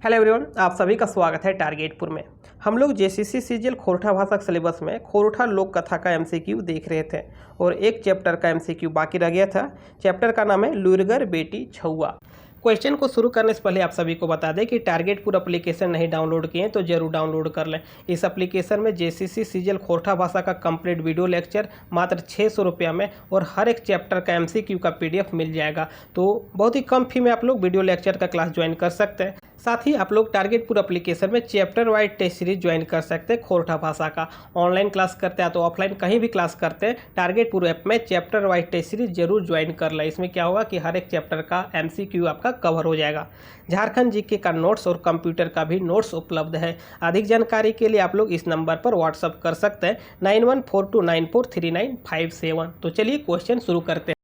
Hello everyone, आप सभी का स्वागत है टारगेटपुर में। हम लोग जेसीसी सीजीएल खोरठा भाषा सिलेबस में खोरठा लोक कथा का एमसीक्यू देख रहे थे और एक चैप्टर का एमसीक्यू बाकी रह गया था। चैप्टर का नाम है लुरगर बेटी छुआ। क्वेश्चन को शुरू करने से पहले आप सभी को बता दें कि टारगेटपुर एप्लीकेशन नहीं डाउनलोड किए तो जरूर डाउनलोड कर लें। इस एप्लीकेशन में जेसीसी सीजीएल खोरठा भाषा का कंप्लीट वीडियो लेक्चर मात्र 600 रुपया में और हर एक चैप्टर का एमसीक्यू का पीडीएफ मिल जाएगा। तो बहुत ही कम फी में आप लोग वीडियो लेक्चर का क्लास ज्वाइन कर सकते हैं। साथ ही आप लोग टारगेटपुर एप्लीकेशन में chapter wise test series join कर सकते हैं। खोरठा भाषा का ऑनलाइन क्लास करते हैं तो ऑफलाइन कहीं भी क्लास करते हैं, टारगेटपुर ऐप में चैप्टर वाइज टेस्ट सीरीज जरूर ज्वाइन कर लें। इसमें क्या होगा कि हर एक चैप्टर का एमसीक्यू आपका कवर हो जाएगा। झारखंड जीके का नोट्स और कंप्यूटर का भी नोट्स उपलब्ध है। अधिक जानकारी के लिए आप लोग इस नंबर पर व्हाट्सअप कर सकते हैं 9142943957। तो चलिए क्वेश्चन शुरू करते हैं।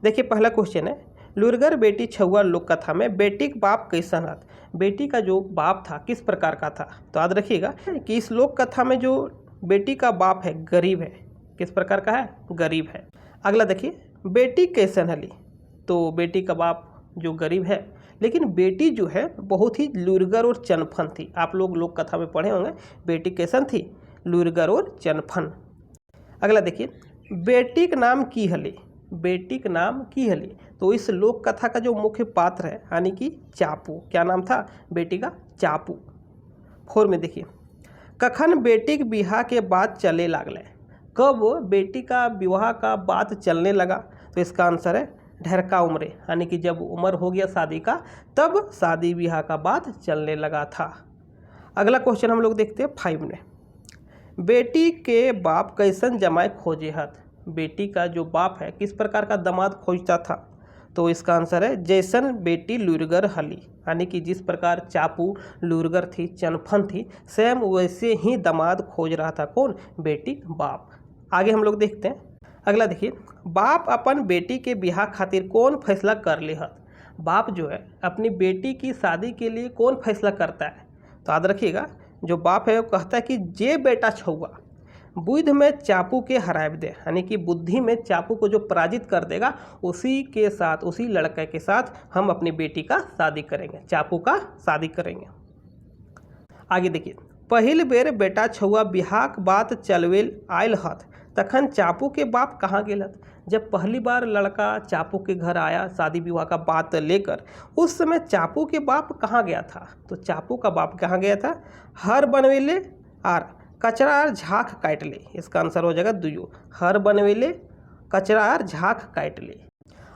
देखिए पहला क्वेश्चन है, लुरगर बेटी छुआ लोक कथा में बेटी का बाप कैसन हत। बेटी का जो बाप था किस प्रकार का था। तो याद रखिएगा कि इस लोक कथा में जो बेटी का बाप है गरीब है। किस प्रकार का है? गरीब है। अगला देखिए, बेटी कैसन हली। तो बेटी का बाप जो गरीब है, लेकिन बेटी जो है बहुत ही लुरगर और चनफन थी। आप लोग लोक कथा में पढ़े होंगे बेटी कैसन थी, लुरगर और चनफन। अगला देखिए, बेटी का नाम की हली। बेटी का नाम की हली। तो इस लोक कथा का जो मुख्य पात्र है यानी कि चापू, क्या नाम था बेटी का? चापू। 4 में देखिए, कखन बेटी के बिहार के बाद चले लागले। कब बेटी का विवाह का बात चलने लगा। तो इसका आंसर है ढरका उम्र, यानी कि जब उम्र हो गया शादी का तब शादी विवाह का बात चलने लगा था। अगला क्वेश्चन हम लोग देखते हैं 5 में, बेटी के बाप कैसन जमाई खोजे हत। बेटी का जो बाप है किस प्रकार का दामाद खोजता था। तो इसका आंसर है जैसन बेटी लुरगर हली, यानी कि जिस प्रकार चापू लुरगर थी, चनफन थी, सेम वैसे ही दामाद खोज रहा था। कौन? बेटी बाप। आगे हम लोग देखते हैं। अगला देखिए, बाप अपन बेटी के बिहार खातिर कौन फैसला कर ले हत। बाप जो है अपनी बेटी की शादी के लिए कौन फैसला करता है। तो याद रखिएगा, जो बाप है वो कहता है कि जे बेटा छुआ बुद्ध में चापू के हराब दे, यानी कि बुद्धि में चापू को जो पराजित कर देगा उसी के साथ, उसी लड़के के साथ हम अपनी बेटी का शादी करेंगे, चापू का शादी करेंगे। आगे देखिए, पहिल बेर बेटा छुआ बिहाक बात चलवेल आयल हत, तखन चापू के बाप कहाँ गेलत। जब पहली बार लड़का चापू के घर आया शादी विवाह का बात लेकर, उस समय चापू के बाप कहाँ गया था। तो चापू का बाप कहाँ गया था? हर बनवेले आर कचरा और झाँक काट ले। इसका आंसर हो जाएगा दुयो, हर बनवेले कचरा और झाँक काट ले।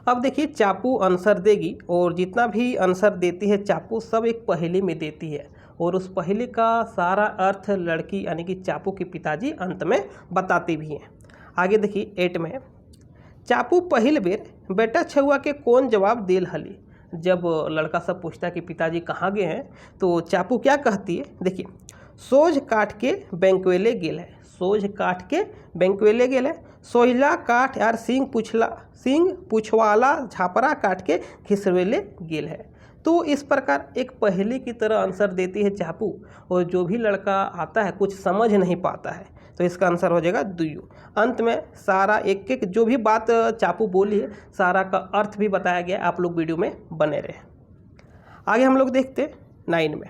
अब देखिए चापू आंसर देगी और जितना भी आंसर देती है चापू सब एक पहेली में देती है और उस पहेली का सारा अर्थ लड़की यानी कि चापू के पिताजी अंत में बताते भी हैं। आगे देखिए 8 में, चापू पहिल बेर बेटा छुआ के कौन जवाब देल हली। जब लड़का सब पूछता है कि पिताजी कहाँ गए हैं तो चापू क्या कहती है। देखिए, सोझ काट के बैंकवेले गेल है। सोझ काट के बैंकवेले गेल है। सोहिला काट यार सिंह पुछवाला झापरा काट के खिसवेले गेल है। तो इस प्रकार एक पहेली की तरह आंसर देती है चापू और जो भी लड़का आता है कुछ समझ नहीं पाता है तो इसका आंसर हो जाएगा दुयो। अंत में सारा एक एक जो भी बात चापू बोली है सारा का अर्थ भी बताया गया। आप लोग वीडियो में बने रहे। आगे हम लोग देखते हैं 9 में,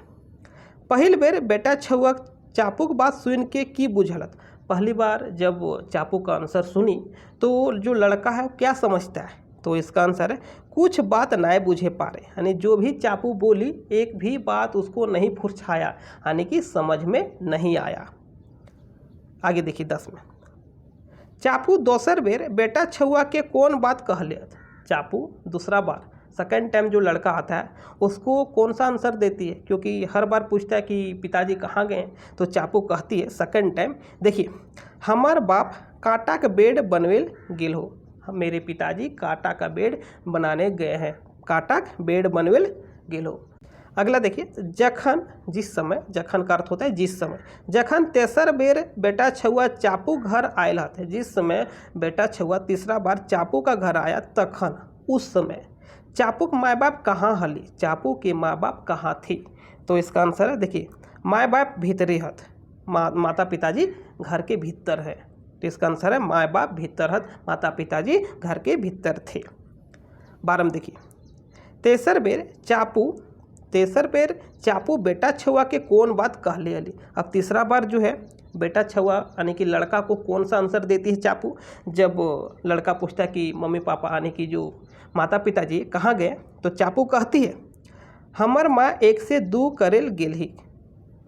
पहिल बेर बेटा छुआ चापू की बात सुन के की बुझलत। पहली बार जब चापू का आंसर सुनी तो जो लड़का है क्या समझता है। तो इसका आंसर है कुछ बात ना बुझे पा रहे, यानी जो भी चापू बोली एक भी बात उसको नहीं फुर्छाया, यानी कि समझ में नहीं आया। आगे देखिए 10 में, चापू दोसर बेर बेटा छुआ के कौन बात कहले। चापू दूसरा बार सेकेंड टाइम जो लड़का आता है उसको कौन सा आंसर देती है, क्योंकि हर बार पूछता है कि पिताजी कहाँ गए। तो चापू कहती है सेकेंड टाइम, देखिए हमार बाप कांटा का बेड बनवेल गेल हो। मेरे पिताजी कांटा का बेड बनाने गए हैं, कांटा का बेड बनवेल गेल हो। अगला देखिए, जखन जिस समय, जखन का अर्थ होता है जिस समय, जखन तेसर बेर बेटा छुआ चापू घर आयल है। जिस समय बेटा छुआ तीसरा बार चापू का घर आया तखन उस समय चापू के माँ बाप कहाँ हली। चापू के माँ बाप कहाँ थी। तो इसका आंसर है देखिए माँ बाप भीतरे हत, माता पिताजी घर के भीतर है। तो इसका आंसर है माँ बाप भीतर हत, माता पिताजी घर के भीतर थे। 12 में देखिए, तेसर बेर चापू तेसर बेर चापू बेटा छुआ के कौन बात कह ले अली। अब तीसरा बार जो है बेटा छुआ यानी कि लड़का को कौन सा आंसर देती है चापू, जब लड़का पूछता है कि मम्मी पापा यानी कि जो माता पिताजी कहाँ गए, तो चापू कहती है हमर माँ 1 से 2 करेल गेल ही।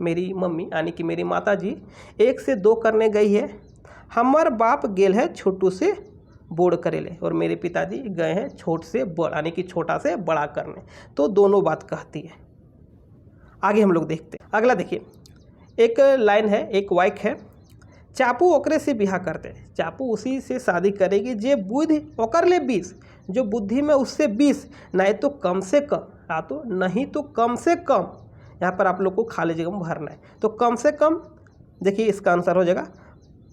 मेरी मम्मी यानी कि मेरी माता जी 1 से 2 करने गई है। हमर बाप गेल है छोटू से बोड़ करेले, और मेरे पिताजी गए हैं छोट से बड़ यानी कि छोटा से बड़ा करने। तो दोनों बात कहती है। आगे हम लोग देखते हैं। अगला देखिए, एक लाइन है, एक वाक्य है, चापू ओकरे से बिहा करते। चापू उसी से शादी करेगी जे बुद्धि ओकर ले 20, जो बुद्धि में उससे 20, नहीं तो कम से कम, या तो नहीं तो कम से कम, यहाँ पर आप लोग को खाली जगह में भरना है। तो कम से कम देखिए इसका आंसर हो जाएगा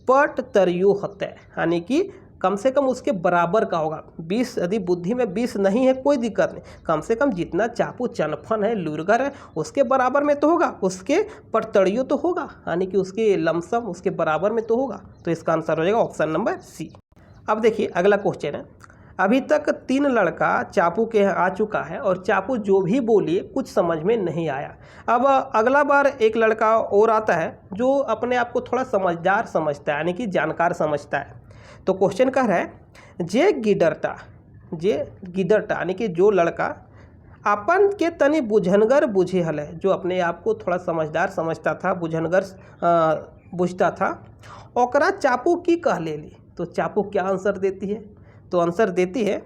पट तरयु होता है, यानी कि कम से कम उसके बराबर का होगा। 20 यदि बुद्धि में 20 नहीं है कोई दिक्कत नहीं, कम से कम जितना चापू चनफन है लुरगर है उसके बराबर में तो होगा, उसके पटतड़ियो तो होगा, यानी कि उसके लमसम उसके बराबर में तो होगा। तो इसका आंसर हो जाएगा ऑप्शन नंबर सी। अब देखिए अगला क्वेश्चन है, अभी तक 3 लड़का चापू के यहाँ आ चुका है और चापू जो भी बोलिए कुछ समझ में नहीं आया। अब अगला बार एक लड़का और आता है जो अपने आप को थोड़ा समझदार समझता है, यानी कि जानकार समझता है। तो क्वेश्चन कह रहा है जे गिडरटा यानी कि जो लड़का अपन के तनी बुझनगर बुझे हल है, जो अपने आप को थोड़ा समझदार समझता था, बुझनगर बुझता था, ओकरा चापू की कह ले ली। तो चापू क्या आंसर देती है, तो आंसर देती है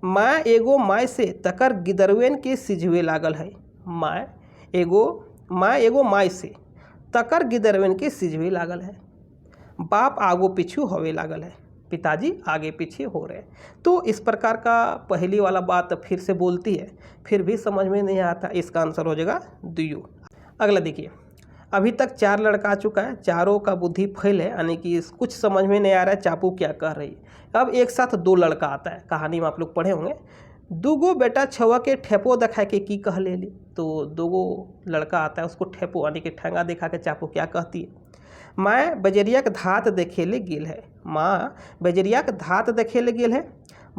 माँ एगो माय से तकर गिदरवेन के सिझवे लागल है। माँ एगो माय से तकर गिदरवेन के सिझवे लागल है। बाप आगो पीछू होवे लागल है, पिताजी आगे पीछे हो रहे हैं। तो इस प्रकार का पहली वाला बात फिर से बोलती है, फिर भी समझ में नहीं आता, इसका आंसर हो जाएगा दुयु। अगला देखिए, अभी तक 4 लड़का आ चुका है, चारों का बुद्धि फैल है, यानी कि कुछ समझ में नहीं आ रहा है चापू क्या कह रही है। अब एक साथ 2 लड़का आता है, कहानी में आप लोग पढ़े होंगे, दूगो बेटा छुआ के ठेपो दिखा के की कह ले ली। तो 2 लड़का आता है, उसको ठेपो यानी कि ठेंगा दिखा के चापू क्या कहती है, माँ बजरिया के धात देखे ले गेल है। माँ बजरिया के धात देखे ले गेल है,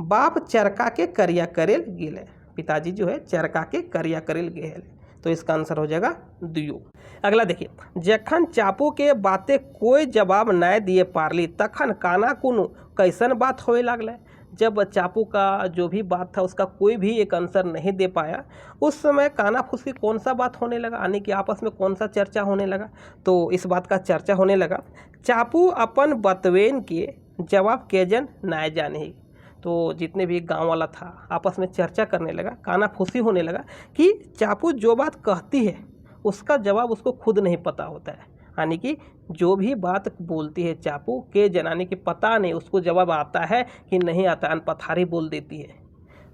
बाप चरका के करिया करेल गेल है। पिताजी जो है चरका के करिया करेल गेल है। तो इसका आंसर हो जाएगा दुयो। अगला देखिए, जखन चापू के बातें कोई जवाब नहीं दिए पारली तखन काना कुनु कैसन बात होए लागल। जब चापू का जो भी बात था उसका कोई भी एक आंसर नहीं दे पाया, उस समय काना फूसी कौन सा बात होने लगा, यानी कि आपस में कौन सा चर्चा होने लगा। तो इस बात का चर्चा होने लगा, चापू अपन बतवेन के जवाब केजन नाय जाने ही। तो जितने भी गांव वाला था आपस में चर्चा करने लगा, काना फूसी होने लगा कि चापू जो बात कहती है उसका जवाब उसको खुद नहीं पता होता है, यानी कि जो भी बात बोलती है चापू के जनाने की पता नहीं उसको जवाब आता है कि नहीं आता, अनपथारी बोल देती है।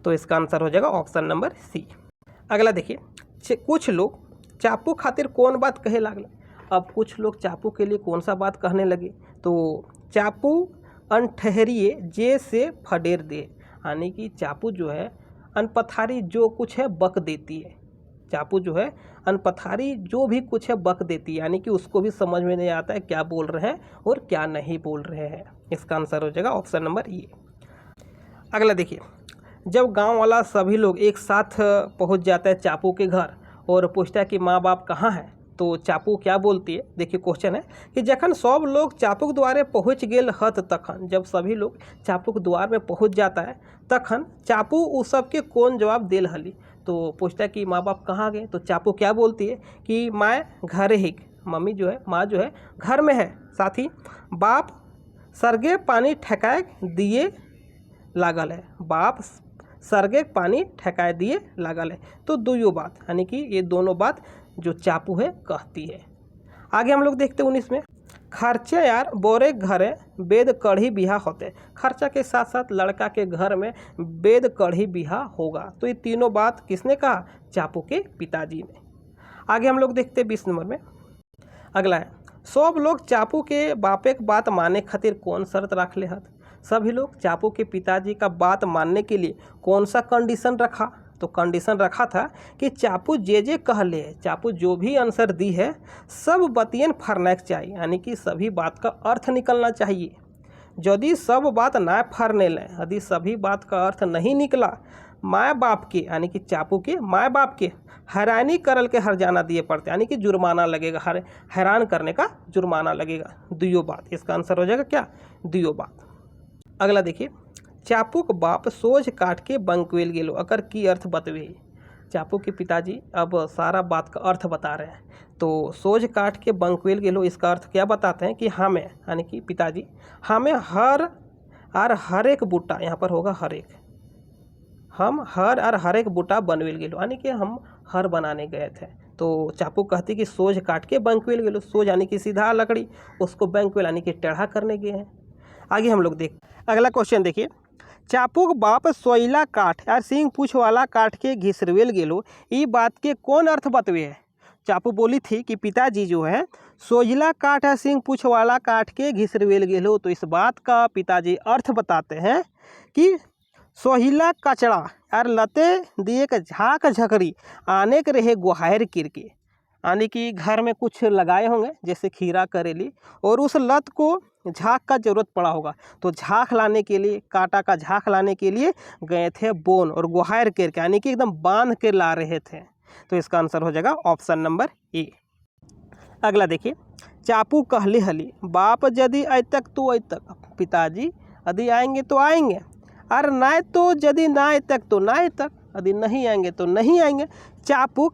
तो इसका आंसर हो जाएगा ऑप्शन नंबर सी। अगला देखिए, कुछ लोग चापू खातिर कौन बात कहे लागल। अब कुछ लोग चापू के लिए कौन सा बात कहने लगे, तो चापू अनठहरिए जे से फडेर दे, यानी कि चापू जो है अनपथारी जो कुछ है बक देती है। चापू जो है अनपथारी जो भी कुछ है बक देती है, यानी कि उसको भी समझ में नहीं आता है क्या बोल रहे हैं और क्या नहीं बोल रहे हैं। इसका आंसर हो जाएगा ऑप्शन नंबर ए। अगला देखिए, जब गांव वाला सभी लोग एक साथ पहुंच जाता है चापू के घर और पूछता है कि माँ बाप कहाँ हैं, तो चापू क्या बोलती है। देखिए क्वेश्चन है कि जखन सब लोग चापूक द्वारे पहुँच गेल हत तखन, जब सभी लोग चापूक द्वार में पहुँच जाता है तखन चापू उस सबके कौन जवाब देल हली। तो पूछता है कि माँ बाप कहाँ गए, तो चापू क्या बोलती है कि माँ घर ही, मम्मी जो है माँ जो है घर में है, साथ ही बाप सरगे पानी ठेकाए दिए लागल है। बाप सरगे पानी ठेकाए दिए लागल है। तो दुयो बात, यानी कि ये दोनों बात जो चापू है कहती है। आगे हम लोग देखते हैं 19 में, खर्चे यार बोरे घरे वेद कढ़ी बिहा होते। खर्चा के साथ साथ लड़का के घर में वेद कढ़ी बिहा होगा। तो ये तीनों बात किसने कहा, चापू के पिताजी ने। आगे हम लोग देखते हैं 20 नंबर में। अगला है, सब लोग चापू के बापे की बात माने खातिर कौन शर्त रख ले हत। सभी लोग चापू के पिताजी का बात मानने के लिए कौन सा कंडीशन रखा, तो कंडीशन रखा था कि चापू जे कह ले, चापू जो भी आंसर दी है सब बतियन फरना चाहिए, यानी कि सभी बात का अर्थ निकलना चाहिए। यदि सब बात ना फरने लें, यदि सभी बात का अर्थ नहीं निकला माँ बाप के यानी कि चापू के माँ बाप के हैरानी करल के हर्जाना दिए पड़ते, यानी कि जुर्माना लगेगा, हैरान करने का जुर्माना लगेगा। दुयो बात, इसका आंसर हो जाएगा क्या, दुयो बात। अगला देखिए, चापूक बाप सोझ काट के बंकवेल गेलो अकर की अर्थ बतवे। चापू के पिताजी अब सारा बात का अर्थ बता रहे हैं। तो सोझ काट के बंकवेल गेलो, इसका अर्थ क्या बताते हैं कि हमें यानी कि पिताजी हमें हर एक बूटा, यहाँ पर होगा हर एक, हम हर एक बूटा बनवेल गेलो यानी कि हम हर बनाने गए थे। तो चापू कहती कि सोझ काट के बंकवेल गेलो, सोझ यानी कि सीधा लकड़ी, उसको बंकवेल यानी कि टेढ़ा करने गए हैं। आगे हम लोग देख अगला क्वेश्चन देखिए, चापूक बाप सोइला काठ यार सिंह पूछ वाला काट के घिसरवेल गेलो, ई बात के कौन अर्थ बतवे है। चापू बोली थी कि पिताजी जो है सोइला काठ या सिंह पूछ वाला काट के घिसरवेल गेलो, तो इस बात का पिताजी अर्थ बताते हैं कि सोहिला कचड़ा यार लते दिए के झाक झकड़ी आने के रहे गुहायर किरके, यानी कि घर में कुछ लगाए होंगे जैसे खीरा करेली, और उस लत को झाक का जरूरत पड़ा होगा, तो झाक लाने के लिए, कांटा का झाक लाने के लिए गए थे बोन, और गुहायर करके यानी कि एकदम बांध के ला रहे थे। तो इसका आंसर हो जाएगा ऑप्शन नंबर ए। अगला देखिए, चापू कहले हली बाप यदि अय तक तो अय तक, पिताजी यदि आएंगे तो आएंगे, और ना तो यदि ना अय तक तो ना अय तक, यदि नहीं आएंगे तो नहीं आएंगे। चापू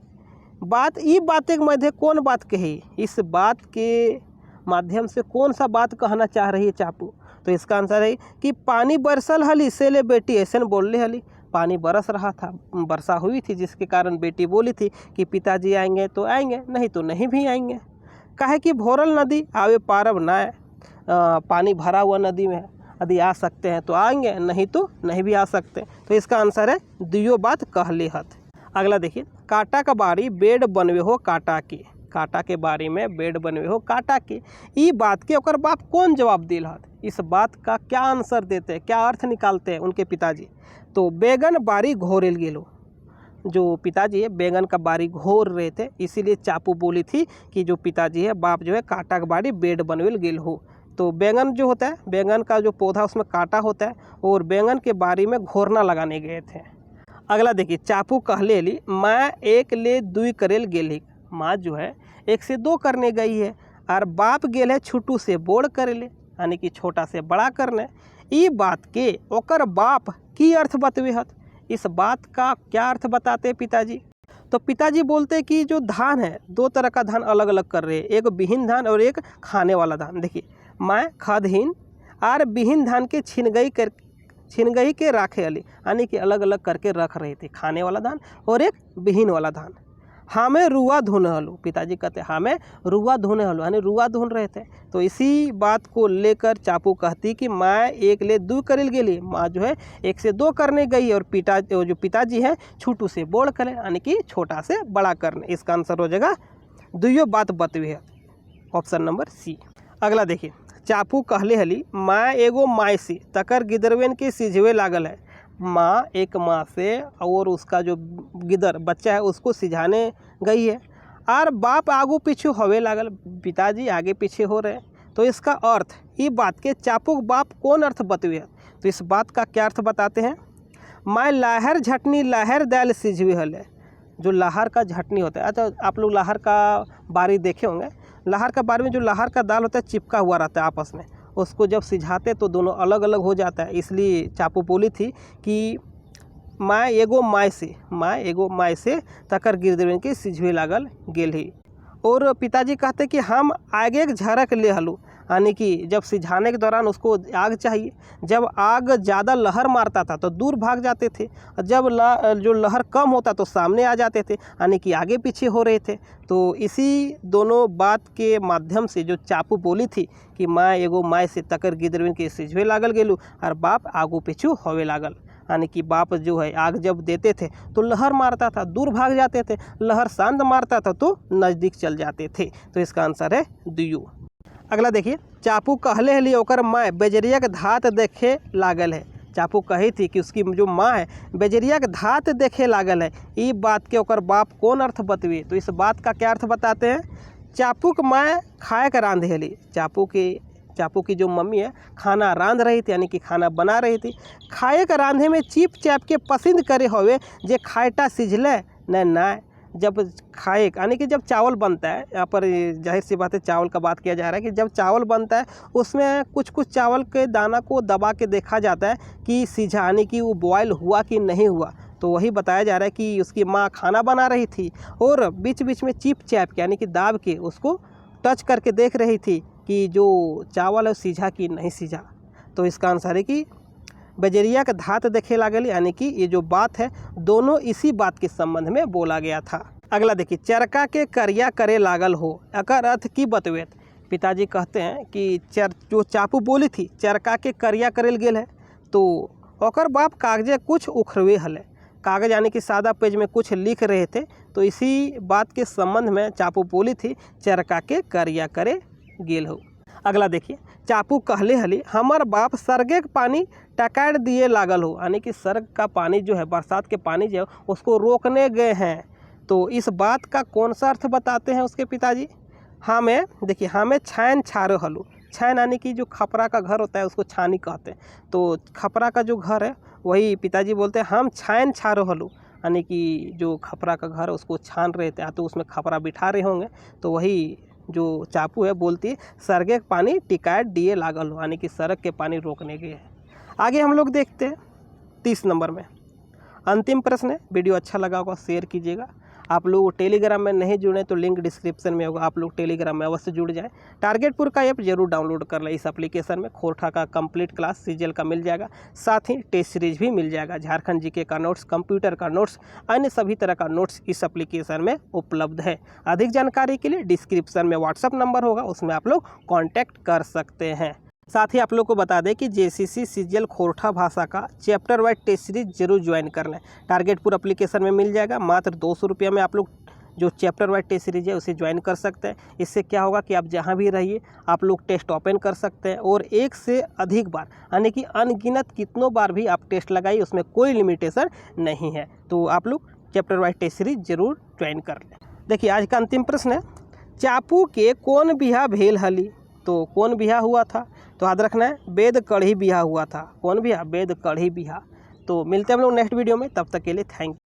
बात ई बातें के मध्य कौन बात कही, इस बात के माध्यम से कौन सा बात कहना चाह रही है चापू। तो इसका आंसर है कि पानी बरसल हली से ले बेटी ऐसे बोलने हली, पानी बरस रहा था, वर्षा हुई थी, जिसके कारण बेटी बोली थी कि पिताजी आएंगे तो आएंगे, नहीं तो नहीं भी आएंगे। काहे कि भोरल नदी आवे पारब ना, पानी भरा हुआ नदी में यदि आ सकते हैं तो आएंगे, नहीं तो नहीं भी आ सकते। तो इसका आंसर है दुयो बात कहले हत। अगला देखिए, काटा का बारी बेड बनवे हो काटा के, काटा के बारे में बेड बनवे हो काटा के, ई बात के ओकर बाप कौन जवाब दिल हत। इस बात का क्या आंसर देते हैं, क्या अर्थ निकालते हैं उनके पिताजी। तो बैगन बारी घोरेल गेलो, जो पिताजी है बैगन का बारी घोर रहे थे, इसीलिए चापू बोली थी कि जो पिताजी है बाप जो है काटा का बारी बेड बनवेल गेल हो। तो बैंगन जो होता है, बैंगन का जो पौधा उसमें कांटा होता है, और बैंगन के बारी में घोरना लगाने गए थे। अगला देखिए, चापू कहले ली माँ एक ले दुई करेल गेली, माँ जो है 1 से 2 करने गई है, और बाप गेल है छुटू से बोड़ करेले यानी कि छोटा से बड़ा करने। ई बात के ओकर बाप की अर्थ बतवे हत, इस बात का क्या अर्थ बताते पिताजी। तो पिताजी बोलते कि जो धान है, 2 तरह का धान अलग अलग कर रहे हैं, एक बिहीन धान और एक खाने वाला धान। देखिए, मैं खादहीन और बिहीन धान के छिनगई के राखे अली यानी कि अलग अलग करके रख रहे थे, खाने वाला धान और एक बिहीन वाला धान। हमें रुआ धुने हलू, पिताजी कहते हमें रुआ धुने हलू यानी रुआ धुन रहे थे। तो इसी बात को लेकर चापू कहती कि माँ 1 ले 2 करेल गेली, माँ जो है 1 से 2 करने गई, और जो पिताजी है छुटू से बोड़ करे यानी कि छोटा से बड़ा करने। इसका आंसर हो जाएगा दुइयो बात बतवे है, ऑप्शन नंबर सी। अगला देखिए, चापू कहले हली माँ एगो माय से तकर गिदरवेन के सिझवे लागल है, माँ एक माँ से और उसका जो गिदर बच्चा है उसको सिझाने गई है, और बाप आगू पीछू होवे लागल, पिताजी आगे पीछे हो रहे। तो इसका अर्थ ये बात के चापू बाप कौन अर्थ बतवे है। तो इस बात का क्या अर्थ बताते हैं, माँ लाहर झटनी लाहर दाल सिझवे हले, जो लाहर का झटनी होता है। अच्छा, आप लोग लाहर का बारी देखे होंगे, लाहर का बारी में जो लाहर का दाल होता है चिपका हुआ रहता है आपस में, उसको जब सिझाते तो दोनों अलग अलग हो जाता है। इसलिए चापू बोली थी कि माँ एगो माय से तकर गिरदेवन के सिझवे लागल गेल ही। और पिताजी कहते कि हम आगे एक झरक ले हलू यानी कि जब सिझाने के दौरान उसको आग चाहिए, जब आग ज़्यादा लहर मारता था तो दूर भाग जाते थे, जब जो लहर कम होता तो सामने आ जाते थे यानी कि आगे पीछे हो रहे थे। तो इसी दोनों बात के माध्यम से जो चापू बोली थी कि माँ एगो माय से तकर गिदरविन के सिझवे लागल गेलू और बाप आगू पीछू होवे लागल, यानी कि बाप जो है आग जब देते थे तो लहर मारता था दूर भाग जाते थे, लहर शांत मारता था तो नज़दीक चल जाते थे। तो इसका आंसर है दुयू। अगला देखिए, चापू कहले हली ओकर माँ बेजरिया के धात देखे लागल है। चापू कही थी कि उसकी जो माँ है बेजरिया के धात देखे लागल है, ये बात के ओकर बाप कौन अर्थ बतवे। तो इस बात का क्या अर्थ बताते हैं, चापू के माँ खाए के रांधे हली, चापू के चापू की जो मम्मी है खाना रांध रही थी, यानी कि खाना बना रही थी। खाए का रांधे में चीप चाप के पसंद करे होवे जे खाएटा सिझले न ना। जब खाए यानी कि जब चावल बनता है, यहाँ पर जाहिर सी बात है चावल का बात किया जा रहा है कि जब चावल बनता है उसमें कुछ कुछ चावल के दाना को दबा के देखा जाता है कि सिझा, यानी कि वो बॉयल हुआ कि नहीं हुआ। तो वही बताया जा रहा है कि उसकी माँ खाना बना रही थी और बीच बीच में चिप चैप के यानी कि दाब के उसको टच करके देख रही थी कि जो चावल है सीझा कि नहीं सीझा। तो इसका आंसर है कि बजरिया का धात देखे लागल, यानी कि ये जो बात है दोनों इसी बात के संबंध में बोला गया था। अगला देखिए, चरका के करिया करे लागल हो, अकर अर्थ की बतवेत। पिताजी कहते हैं कि जो चापू बोली थी चरका के करिया करेल गेल है, तो ओकर बाप कागजे कुछ उखरवे हले। कागज यानी कि सादा पेज में कुछ लिख रहे थे, तो इसी बात के संबंध में चापू बोली थी चरका के करिया करे गेल हो। अगला देखिए, चापू कहले हली हमार बाप सरगे के पानी टकाड़ दिए लागल हो, यानी कि सर्ग का पानी जो है, बरसात के पानी जो है उसको रोकने गए हैं। तो इस बात का कौन सा अर्थ बताते हैं उसके पिताजी? हमें देखिए, हमें छान छारो हलू। छान यानी कि जो खपरा का घर होता है उसको छानी कहते हैं। तो खपरा का जो घर है वही पिताजी बोलते हैं हम छान छारो हलू, यानी कि जो खपरा का घर है उसको छान रहे थे, तो उसमें खपरा बिठा रहे होंगे। तो वही जो चापू है बोलती है सरगे के पानी टिकाट दिए लागल हो, यानी कि सड़क के पानी रोकने के है। आगे हम लोग देखते हैं 30 नंबर में अंतिम प्रश्न है। वीडियो अच्छा लगा होगा शेयर कीजिएगा। आप लोग टेलीग्राम में नहीं जुड़े तो लिंक डिस्क्रिप्शन में होगा, आप लोग टेलीग्राम में अवश्य जुड़ जाएं। टारगेटपुर का ऐप जरूर डाउनलोड कर लें। इस एप्लीकेशन में खोरठा का कंप्लीट क्लास सीजीएल का मिल जाएगा, साथ ही टेस्ट सीरीज भी मिल जाएगा। झारखंड जीके का नोट्स, कंप्यूटर का नोट्स, अन्य सभी तरह का नोट्स इस एप्लीकेशन में उपलब्ध है। अधिक जानकारी के लिए डिस्क्रिप्शन में व्हाट्सअप नंबर होगा, उसमें आप लोग कॉन्टैक्ट कर सकते हैं। साथ ही आप लोग को बता दें कि जेसीसी सीजीएल खोरठा भाषा का चैप्टर वाइज टेस्ट सीरीज जरूर ज्वाइन कर लें। टारगेटपुर एप्लीकेशन में मिल जाएगा, मात्र 200 रुपये में आप लोग जो चैप्टर वाइज टेस्ट सीरीज है उसे ज्वाइन कर सकते हैं। इससे क्या होगा कि आप जहां भी रहिए आप लोग टेस्ट ओपन कर सकते हैं और एक से अधिक बार, यानी कि अनगिनत कितनों बार भी आप टेस्ट लगाइए, उसमें कोई लिमिटेशन नहीं है। तो आप लोग चैप्टर वाइज टेस्ट सीरीज जरूर ज्वाइन कर लें। देखिए, आज का अंतिम प्रश्न है, चापू के कौन बिहा भेल हली? तो कौन बिहा हुआ था? तो याद रखना है वेद कढ़ी बिहा हुआ था। कौन बिहा? वेद कढ़ी बिहा। तो मिलते हैं हम लोग नेक्स्ट वीडियो में, तब तक के लिए थैंक यू।